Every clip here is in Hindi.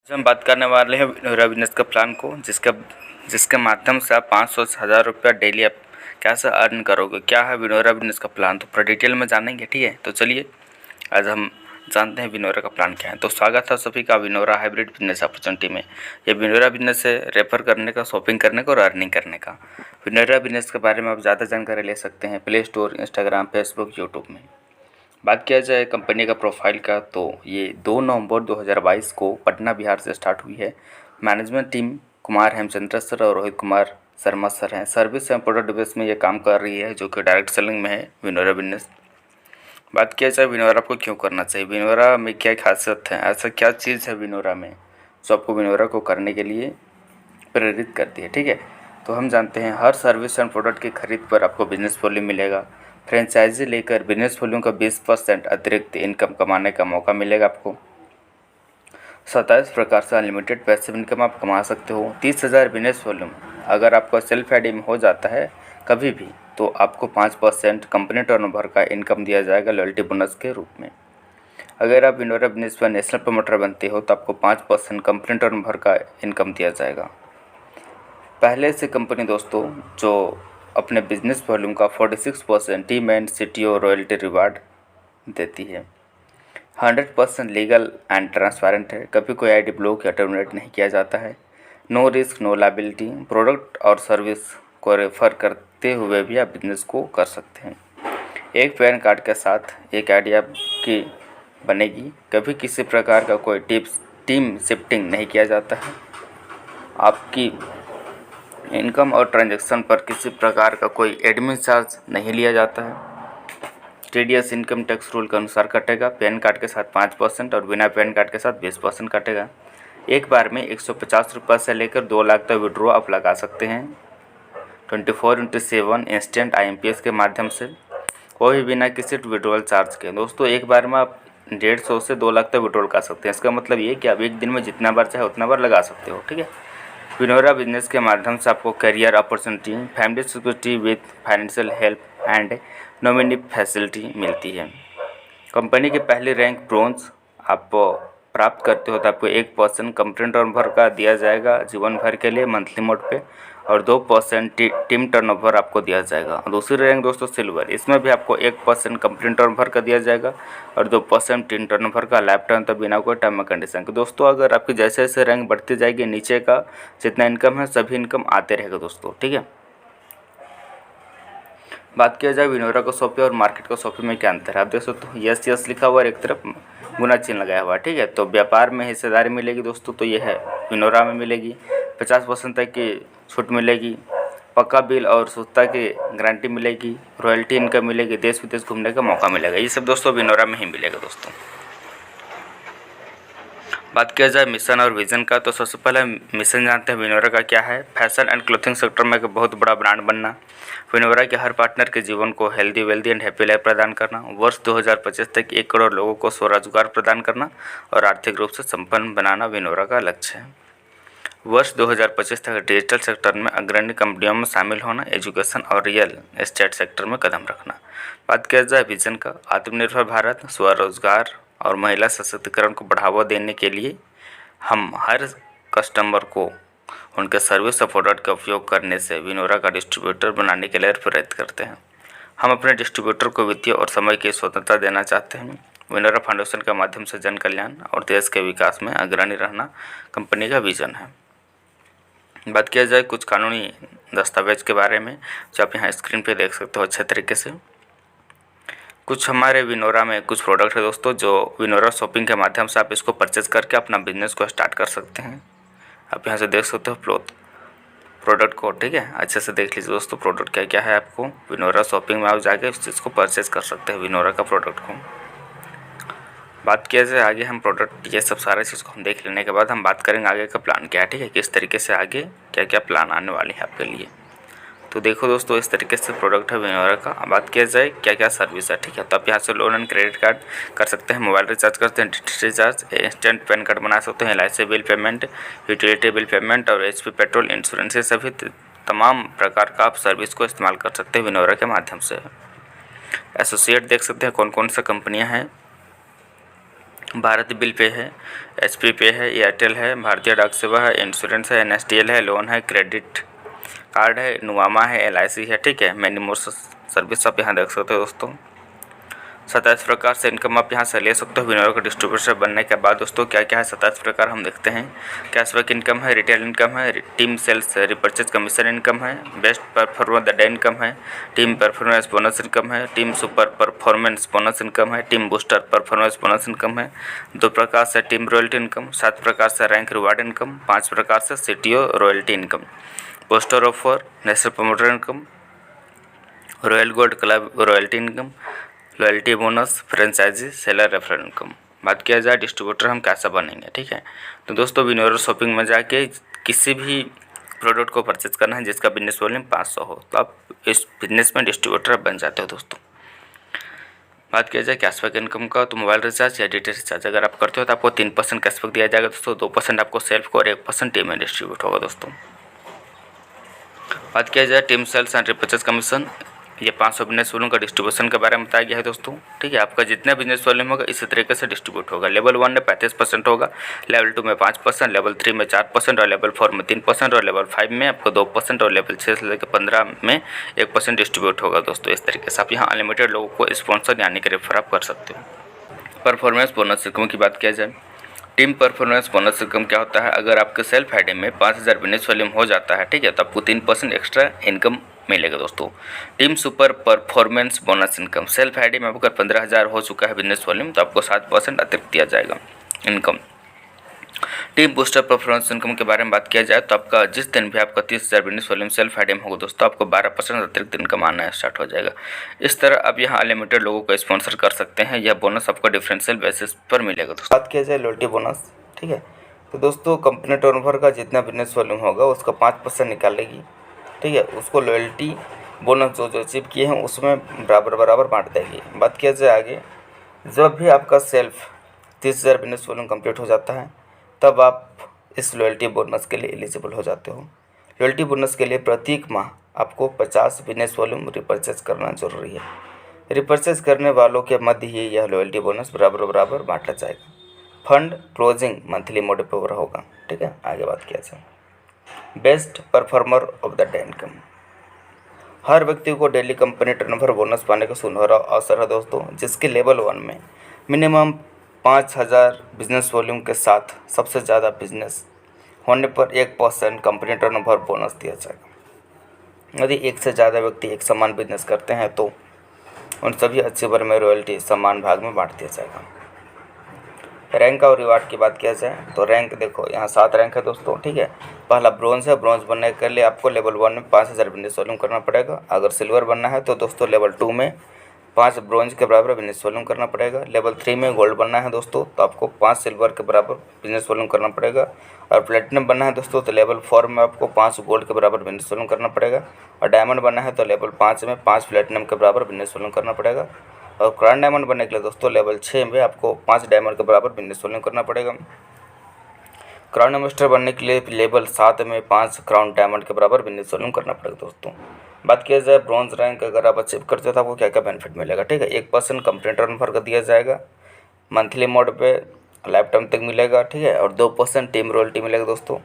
हम बात करने वाले हैं विनोरा बिजनेस का प्लान को, जिसके माध्यम से आप 500 से 1000 रुपया डेली आप कैसे अर्न करोगे। क्या है विनोरा बिजनेस का प्लान, तो पूरा डिटेल में जानेंगे। ठीक है, तो चलिए आज हम जानते हैं विनोरा का प्लान क्या है। तो स्वागत है सभी का विनोरा हाइब्रिड बिजनेस अपॉर्चुनिटी में। ये विनोरा बिजनेस है रेफर करने का, शॉपिंग करने का और अर्निंग करने का। विनोरा बिजनेस के बारे में आप ज़्यादा जानकारी ले सकते हैं play store, Instagram, Facebook, YouTube में। बात किया जाए कंपनी का प्रोफाइल का, तो ये 2 नवंबर 2022 को पटना बिहार से स्टार्ट हुई है। Management team Kumar Hemchandra sir और रोहित कुमार शर्मा सर हैं। सर्विस एंड प्रोडक्ट बेस में ये काम कर रही है, जो कि डायरेक्ट सेलिंग में है विनोरा बिजनेस। बात किया जाए विनोरा आपको क्यों करना चाहिए, विनोरा में क्या खासियत है, ऐसा क्या चीज़ है विनोरा में जो आपको विनोरा को करने के लिए प्रेरित करती है। ठीक है, तो हम जानते हैं हर सर्विस एंड प्रोडक्ट की खरीद पर आपको बिजनेस वॉल्यूम मिलेगा। फ्रेंचाइजी लेकर बिजनेस वॉल्यूम का 20% अतिरिक्त इनकम कमाने का मौका मिलेगा आपको। 27 प्रकार से अनलिमिटेड पैसिव इनकम आप कमा सकते हो। 30,000 बिजनेस वॉल्यूम अगर आपका सेल्फ आईडी में हो जाता है कभी भी, तो आपको 5% कंपनी टर्नओवर का इनकम दिया जाएगा लॉयल्टी बोनस के रूप में। अगर आप विनोरा बिजनेस पर नेशनल प्रमोटर बनते हो तो आपको 5% कंपनी टर्नओवर का इनकम दिया जाएगा। पहले से कंपनी दोस्तों जो अपने बिजनेस वॉल्यूम का 46% team and CTO royalty reward देती है। 100% लीगल एंड ट्रांसपेरेंट है, कभी कोई आईडी ब्लॉक या टर्मिनेट नहीं किया जाता है। No risk no liability, product और सर्विस को रेफर करते हुए भी आप बिजनेस को कर सकते हैं। एक पैन कार्ड के साथ एक आईडी आपकी बनेगी, कभी किसी प्रकार का कोई टीम शिफ्टिंग नहीं किया जाता है। आपकी इनकम और ट्रांजैक्शन पर किसी प्रकार का कोई एडमिन चार्ज नहीं लिया जाता है। टीडीएस इनकम टैक्स रूल के अनुसार कटेगा। पैन कार्ड के साथ 5% और बिना पैन कार्ड के साथ 20% कटेगा। एक बार में 150 रुपये से लेकर 2 लाख तक विड्रॉ आप लगा सकते हैं 24/7 इंस्टेंट IMPS के माध्यम से, वो भी बिना किसी विड्रॉल चार्ज के। दोस्तों एक बार में आप 150 से 2 लाख तक विड्रॉल कर सकते हैं। इसका मतलब ये कि आप एक दिन में जितना बार चाहे उतना बार लगा सकते हो। ठीक है, विनोरा बिजनेस के माध्यम से आपको career opportunity, family security with financial help and nominee facility मिलती है। कंपनी की पहली रैंक ब्रोंज आप प्राप्त करते हो तो आपको 1% कंपनी टर्नओवर का दिया जाएगा जीवन भर के लिए मंथली मोड पे, और 2% टीम टर्नओवर आपको दिया जाएगा। दूसरी रैंक दोस्तों सिल्वर, इसमें भी आपको 1% कंपनी टर्नओवर का दिया जाएगा और 2% टीम टर्नओवर का लाइफ टाइम तक बिना कोई टर्म कंडीशन के। दोस्तों अगर आपकी जैसे जैसे रैंक बढ़ती जाएगी, नीचे का जितना इनकम है सभी इनकम आते रहेगा दोस्तों। ठीक है, बात किया जाए विनोरा को शॉपे और मार्केट को शॉपे में क्या अंतर है। आप देख सकते हो यस लिखा हुआ और एक तरफ गुना चिन्ह लगाया हुआ है। ठीक है, तो व्यापार में हिस्सेदारी मिलेगी दोस्तों, तो ये है विनोरा में मिलेगी। 50% तक की छूट मिलेगी, पक्का बिल और शुद्धता की गारंटी मिलेगी, रॉयल्टी इनकम मिलेगी, देश विदेश घूमने का मौका मिलेगा। ये सब दोस्तों विनोरा में ही मिलेगा दोस्तों। बात किया जाए मिशन और विजन का, तो सबसे पहले मिशन जानते हैं विनोरा का क्या है। फैशन एंड क्लोथिंग सेक्टर में एक बहुत बड़ा ब्रांड बनना, विनोरा के हर पार्टनर के जीवन को healthy wealthy and happy life प्रदान करना, वर्ष 2025 तक 1 करोड़ लोगों को स्वरोजगार प्रदान करना और आर्थिक रूप से संपन्न बनाना विनोरा का लक्ष्य है। वर्ष 2025 तक डिजिटल सेक्टर में अग्रणी कंपनियों में शामिल होना, एजुकेशन और रियल एस्टेट सेक्टर में कदम रखना। बात किया जाए विजन का, आत्मनिर्भर भारत, स्वरोजगार और महिला सशक्तिकरण को बढ़ावा देने के लिए हम हर कस्टमर को उनके सर्विस और प्रोडक्ट का उपयोग करने से विनोरा का डिस्ट्रीब्यूटर बनाने के लिए प्रेरित करते हैं। हम अपने डिस्ट्रीब्यूटर को वित्तीय और समय की स्वतंत्रता देना चाहते हैं। विनोरा फाउंडेशन के माध्यम से जन कल्याण और देश के विकास में अग्रणी रहना कंपनी का विजन है। बात किया जाए कुछ कानूनी दस्तावेज के बारे में, जो आप यहाँ स्क्रीन पे देख सकते हो अच्छे तरीके से। कुछ हमारे विनोरा में कुछ प्रोडक्ट है दोस्तों, जो विनोरा शॉपिंग के माध्यम से आप इसको परचेज करके अपना बिजनेस को स्टार्ट कर सकते हैं। आप यहाँ से देख सकते हो प्रोडक्ट को। ठीक है, अच्छे से देख लीजिए दोस्तों प्रोडक्ट क्या क्या है। आपको विनोरा शॉपिंग में आप जाके इस चीज़ को परचेज कर सकते हैं विनोरा का प्रोडक्ट को। बात किया जाए आगे हम प्रोडक्ट ये सब सारे चीज़ को हम देख लेने के बाद हम बात करेंगे आगे का प्लान क्या है। ठीक है, किस तरीके से आगे क्या क्या प्लान आने वाले हैं आपके लिए। तो देखो दोस्तों इस तरीके से प्रोडक्ट है विनोरा का। बात किया जाए क्या क्या सर्विस है। ठीक है, तो आप यहाँ से लोन एंड क्रेडिट कार्ड कर सकते हैं, मोबाइल रिचार्ज करते हैं, dish recharge, instant pan card बना सकते हैं, LIC bill payment, utility bill payment और HP पेट्रोल इंश्योरेंस, ये सभी तमाम प्रकार का आप सर्विस को इस्तेमाल कर सकते हैं विनोरा के माध्यम से। एसोसिएट देख सकते हैं कौन कौन सा कंपनियाँ हैं, भारत बिल पे है, HP पे है, एयरटेल है, भारतीय डाक सेवा है, इंश्योरेंस है, NSDL है, लोन है, क्रेडिट कार्ड है, नुवामा है, LIC है, ठीक है। मैनी मोर सर्विस आप यहाँ देख सकते हो दोस्तों। 27 प्रकार से इनकम आप यहाँ से ले सकते हो विनोर का डिस्ट्रीब्यूटर बनने के बाद दोस्तों। क्या क्या है 27 प्रकार हम देखते हैं। कैशबैक इनकम है, रिटेल इनकम है, team sales repurchase commission income है, best performer the day income है, टीम परफॉर्मेंस बोनस इनकम है, team super performance bonus income है, team booster performance bonus income है, 2 प्रकार से टीम रॉयल्टी इनकम, 7 प्रकार से रैंक रिवार्ड इनकम, 5 प्रकार से CTO royalty income, poster offer national promoter income, royal gold club royalty income, loyalty bonus, franchisee seller referral income. बात किया जाए डिस्ट्रीब्यूटर हम कैसे बनेंगे, ठीक है। तो दोस्तों विनोर शॉपिंग में जाके किसी भी प्रोडक्ट को परचेज करना है जिसका बिजनेस वॉल्यूम 500 हो, तो आप इस बिजनेस में डिस्ट्रीब्यूटर बन जाते हो दोस्तों। बात किया जाए कैशबैक इनकम का, तो मोबाइल रिचार्ज या डेटा रिचार्ज अगर आप करते हो तो आपको 3% कैशबैक दिया जाएगा दोस्तों, 2% आपको सेल्फ को और 1% टीम में डिस्ट्रीब्यूट होगा दोस्तों। बात किया जाए team sales and repurchase commission, ये 500 बिजनेस वॉल्यूम का डिस्ट्रीब्यूशन के बारे में बताया गया है दोस्तों, ठीक है। आपका जितना बिजनेस वॉल्यूम होगा इसी तरीके से डिस्ट्रीब्यूट होगा। लेवल 1 में 35% होगा, लेवल 2 में 5%, लेवल 3 में 4% और लेवल 4 में 3% और लेवल 5 में आपको 2% और लेवल 6 से लेकर 15 में 1% डिस्ट्रीब्यूट होगा दोस्तों। इस तरीके से आप यहाँ अनलिमिटेड लोगों को स्पॉन्सर यानी कि रेफर आप कर सकते हो। परफॉर्मेंस बोनस इनकम की बात किया जाए, टीम परफॉर्मेंस बोनस इनकम क्या होता है, अगर आपके सेल्फ हेडिंग में 5000 बिजनेस वॉल्यूम हो जाता है, ठीक है, तो आपको 3% एक्स्ट्रा इनकम मिलेगा दोस्तों। Team super performance bonus income, self heading में अगर 15,000 हो चुका है बिजनेस वॉल्यूम तो आपको 7% अतिरिक्त दिया जाएगा income. Team booster performance income के बारे में बात किया जाए तो आपका जिस दिन भी आपका 30,000 बिजनेस वॉल्यूम सेल्फ हेडिंग होगा दोस्तों, आपको 12% अतिरिक्त इनकम आना स्टार्ट हो जाएगा। इस तरह आप यहाँ अनलिमिटेड लोगों को स्पॉन्सर कर सकते हैं। यह बोनस आपको डिफरेंशियल बेसिस पर मिलेगा दोस्तों। बात किया जाए लॉयल्टी बोनस, ठीक है, तो दोस्तों कंपनी टर्नओवर का जितना बिजनेस वॉल्यूम होगा उसका 5% निकालेगी, ठीक है, उसको लॉयल्टी बोनस जो जो अचीव किए हैं उसमें बराबर बांट देगी। बात किया जाए आगे, जब भी आपका सेल्फ 30,000 बिजनेस वॉल्यूम कंप्लीट हो जाता है तब आप इस लॉयल्टी बोनस के लिए एलिजिबल हो जाते हो। लॉयल्टी बोनस के लिए प्रत्येक माह आपको 50 बिजनेस वॉल्यूम रिपर्चेज करना जरूरी है। रिपर्चेज करने वालों के मध्य ही यह लॉयल्टी बोनस बराबर बांटा जाएगा। फंड क्लोजिंग मंथली मोड पर होगा, ठीक है। आगे बात किया जाए best performer of the day income, हर व्यक्ति को डेली कंपनी टर्नओवर बोनस पाने का सुनहरा अवसर है दोस्तों, जिसके लेवल 1 में मिनिमम 5,000 बिजनेस वॉल्यूम के साथ सबसे ज़्यादा बिजनेस होने पर 1% कंपनी टर्नओवर बोनस दिया जाएगा। यदि एक से ज़्यादा व्यक्ति एक समान बिजनेस करते हैं तो उन सभी अचीवर में रॉयल्टी समान भाग में बांट दिया जाएगा। रैंक और रिवार्ड की बात किया जाए तो रैंक देखो यहाँ 7 रैंक है दोस्तों, ठीक है। पहला ब्रॉन्ज है, ब्रॉन्ज बनने के लिए आपको लेवल 1 में 5,000 बिजनेस वॉल्यूम करना पड़ेगा। अगर सिल्वर बनना है तो दोस्तों लेवल 2 में 5 ब्रॉन्ज के बराबर बिजनेस वॉल्यूम करना पड़ेगा। लेवल 3 में गोल्ड बनना है दोस्तों तो आपको 5 सिल्वर के बराबर बिजनेस वॉल्यूम करना पड़ेगा। और प्लेटिनम बनना है दोस्तों तो लेवल 4 में आपको 5 गोल्ड के बराबर बिजनेस वॉल्यूम करना पड़ेगा। और डायमंड बनना है तो लेवल 5 में 5 प्लेटिनम के बराबर बिजनेस वॉल्यूम करना पड़ेगा। और क्राउन डायमंड बनने के लिए दोस्तों लेवल 6 में आपको 5 डायमंड के बराबर बिजनेस वॉल्यूम करना पड़ेगा। क्राउन मास्टर बनने के लिए लेवल 7 में 5 क्राउन डायमंड के बराबर बिजनेस वॉल्यूम करना पड़ेगा दोस्तों। बात किया जाए ब्रॉन्ज रैंक अगर आप अचीव करते हो तो आपको क्या क्या बेनिफिट मिलेगा, ठीक है। 1% कंपनी टर्नओवर का दिया जाएगा, मंथली मोड पे लाइफ टाइम तक मिलेगा, ठीक है। और 2% टीम रॉयल्टी मिलेगा दोस्तों।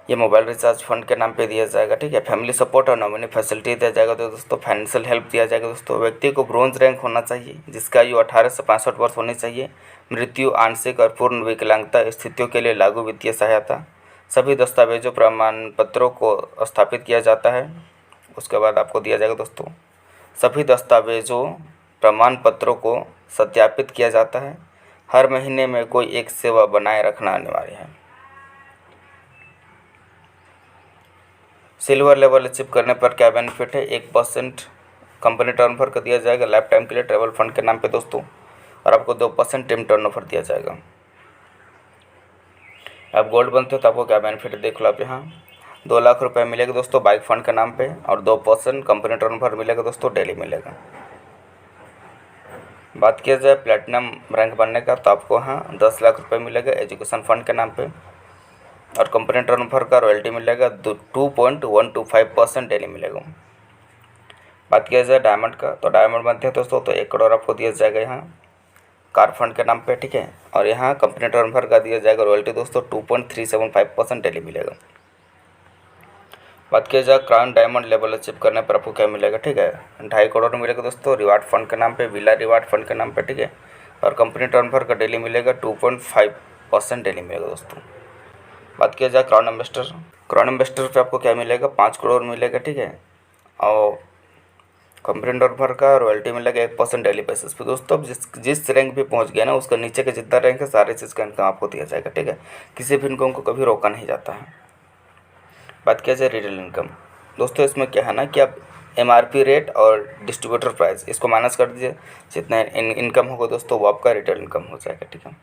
ये मोबाइल रिचार्ज फंड के नाम पे दिया जाएगा, ठीक है। फैमिली सपोर्ट और नॉमिनी फैसिलिटी दिया जाएगा तो दोस्तों फाइनेंशियल हेल्प दिया जाएगा दोस्तों। व्यक्ति को ब्रॉन्ज रैंक होना चाहिए जिसका आयु 18 से 65 वर्ष होनी चाहिए। मृत्यु, आंशिक और पूर्ण विकलांगता स्थितियों के लिए लागू वित्तीय सहायता। सभी दस्तावेजों प्रमाण पत्रों को स्थापित किया जाता है। उसके बाद आपको दिया जाएगा दोस्तों सभी दस्तावेजों प्रमाण पत्रों को सत्यापित किया जाता है। हर महीने में कोई एक सेवा बनाए रखना अनिवार्य है। सिल्वर लेवल अचीव करने पर क्या बेनिफिट है, 1% कंपनी टर्नओवर का दिया जाएगा लाइफ टाइम के लिए ट्रैवल फंड के नाम पे दोस्तों। और आपको 2% टीम टर्नओवर दिया जाएगा। आप गोल्ड बनते हो तो आपको क्या बेनिफिट देख लो आप यहाँ 2 लाख रुपए मिलेगा दोस्तों बाइक फंड के नाम पे। और 2% कंपनी टर्नओवर मिलेगा दोस्तों, डेली मिलेगा। बात किया जाए प्लेटिनम रैंक बनने का तो आपको यहाँ 10 लाख रुपए मिलेगा एजुकेशन फंड के नाम पे। और कंपनी टर्नओवर का रॉयल्टी मिलेगा 2.125% डेली मिलेगा। बात किया जाए डायमंड का तो डायमंड बनते हैं दोस्तों तो 1 करोड़ आपको दिया जाएगा यहाँ। कार फंड के नाम पे, ठीक है। और यहाँ कंपनी टर्नओवर का दिया जाएगा रॉयल्टी दोस्तों 2.375% डेली मिलेगा। बात किया जाए क्राउन डायमंड लेवल अचीव करने पर आपको क्या मिलेगा, ठीक है, 2.5 करोड़ मिलेगा दोस्तों रिवार्ड फंड के नाम पे, विला रिवार्ड फंड के नाम पे, ठीक है। और कंपनी टर्नओवर का डेली मिलेगा 2.5% डेली मिलेगा दोस्तों। बात किया जाए क्राउन इन्वेस्टर पे आपको क्या मिलेगा, 5 करोड़ मिलेगा, ठीक है। और कंपनी टर्नओवर का रॉयल्टी मिलेगा 1% डेली बेसिस पे दोस्तों। अब जिस रैंक पे पहुंच गया ना, उसका नीचे का जितना रैंक है सारे चीज़ का इनकम आपको दिया जाएगा, ठीक है। किसी भी इनकम को कभी रोका नहीं जाता है। बात किया जाए रिटेल इनकम दोस्तों, इसमें क्या है ना कि आप MRP रेट और डिस्ट्रीब्यूटर प्राइस इसको माइनस कर दीजिए, जितना इनकम होगा दोस्तों वो आपका रिटेल इनकम हो जाएगा, ठीक है।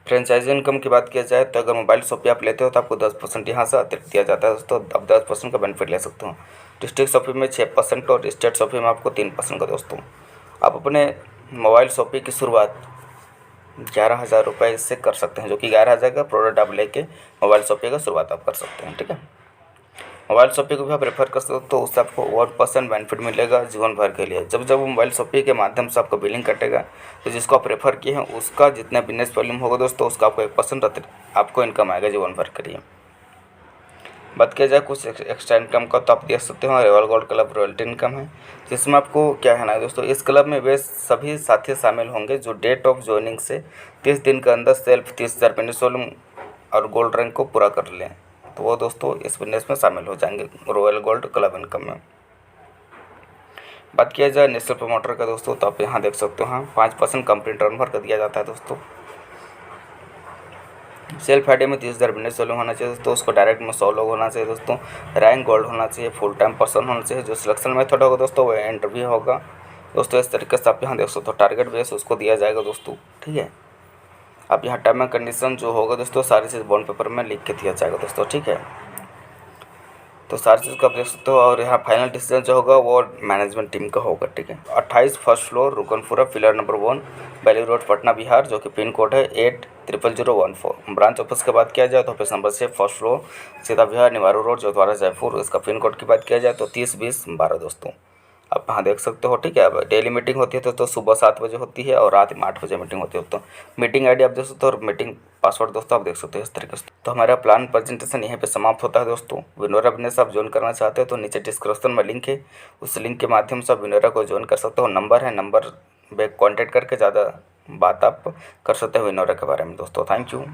फ्रेंचाइजी इनकम की बात किया जाए तो अगर मोबाइल शॉपी आप लेते हो तो आपको 10% यहाँ से अतिरिक्त दिया जाता है दोस्तों, आप 10% का बेनिफिट ले सकते हो। डिस्ट्रिक्ट शॉपी में 6% और स्टेट शॉपी में आपको 3% का दोस्तों। आप अपने मोबाइल शॉपी की शुरुआत 11,000 रुपये से कर सकते हैं, जो कि 11,000 का प्रोडक्ट आप लेके मोबाइल शॉपी का शुरुआत आप कर सकते हैं, ठीक है। मोबाइल शॉपी को भी आप रेफर कर सकते हो तो उससे आपको 1% बेनिफिट मिलेगा जीवन भर के लिए। जब मोबाइल शॉपी के माध्यम से आपका बिलिंग कटेगा तो जिसको आप रेफर किए हैं उसका जितना बिजनेस वॉल्यूम होगा दोस्तों उसका आपको 1% आपको इनकम आएगा जीवन भर के लिए। बात किया जाए कुछ एक्स्ट्रा इनकम का तो आप देख सकते हो royal gold club royalty income है, जिसमें आपको क्या है ना दोस्तों, इस क्लब में वे सभी साथी शामिल होंगे जो डेट ऑफ ज्वाइनिंग से 30 दिन के अंदर सेल्फ 30,000 बिजनेस वॉल्यूम और गोल्ड रैंक को पूरा कर लें तो वो दोस्तों इस बिजनेस में शामिल हो जाएंगे रॉयल गोल्ड क्लब इनकम में। बात किया जाए नेशनल प्रमोटर का दोस्तों तो आप यहाँ देख सकते हो, हाँ 5% कंपनी टर्नओवर का दिया जाता है दोस्तों। सेल्फ आईडी में 30,000 बिजनेस वॉल्यूम होना चाहिए दोस्तों, उसको डायरेक्ट में 100 लोग होना चाहिए दोस्तों, रैंक गोल्ड होना चाहिए, फुल टाइम पर्सन होना चाहिए। जो सिलेक्शन मेथड होगा दोस्तों वो इंटरव्यू होगा दोस्तों। इस तरीके से आप यहाँ देख सकते हो टारगेट बेस उसको दिया जाएगा दोस्तों, ठीक है। अब यहाँ टर्म एंड कंडीशन जो होगा दोस्तों सारी चीज़ बॉन्ड पेपर में लिख के दिया जाएगा दोस्तों, ठीक है। तो सारी चीज़ को आप देख सकते हो। और यहाँ फाइनल डिसीजन जो होगा वो मैनेजमेंट टीम का होगा, ठीक है। 28 first floor Rukanpura pillar number 1 Bailey road Patna Bihar, जो कि पिन कोड है 800014। ब्रांच ऑफिस की बात किया जाए तो office number 6 first floor Sita Vihar Niwaru road Jodhwada Jaipur. इसका पिन कोड की बात किया जाए तो 302012 दोस्तों। आप यहाँ देख सकते हो, ठीक है। अब डेली मीटिंग होती है तो सुबह 7 बजे होती है और रात में 8 बजे मीटिंग होती है दोस्तों। मीटिंग आईडी आप देख सकते हो और मीटिंग पासवर्ड दोस्तों आप देख सकते हो इस तरीके से। तो हमारा प्लान प्रेजेंटेशन यहीं पे समाप्त होता है दोस्तों। विनोरा बिजनेस आप ज्वाइन करना चाहते हो तो नीचे डिस्क्रिप्शन में लिंक है, उस लिंक के माध्यम से आप विनोरा को ज्वाइन कर सकते हो। नंबर है, नंबर पे कॉन्टैक्ट करके ज़्यादा बात आप कर सकते हो विनोरा के बारे में दोस्तों। Thank you.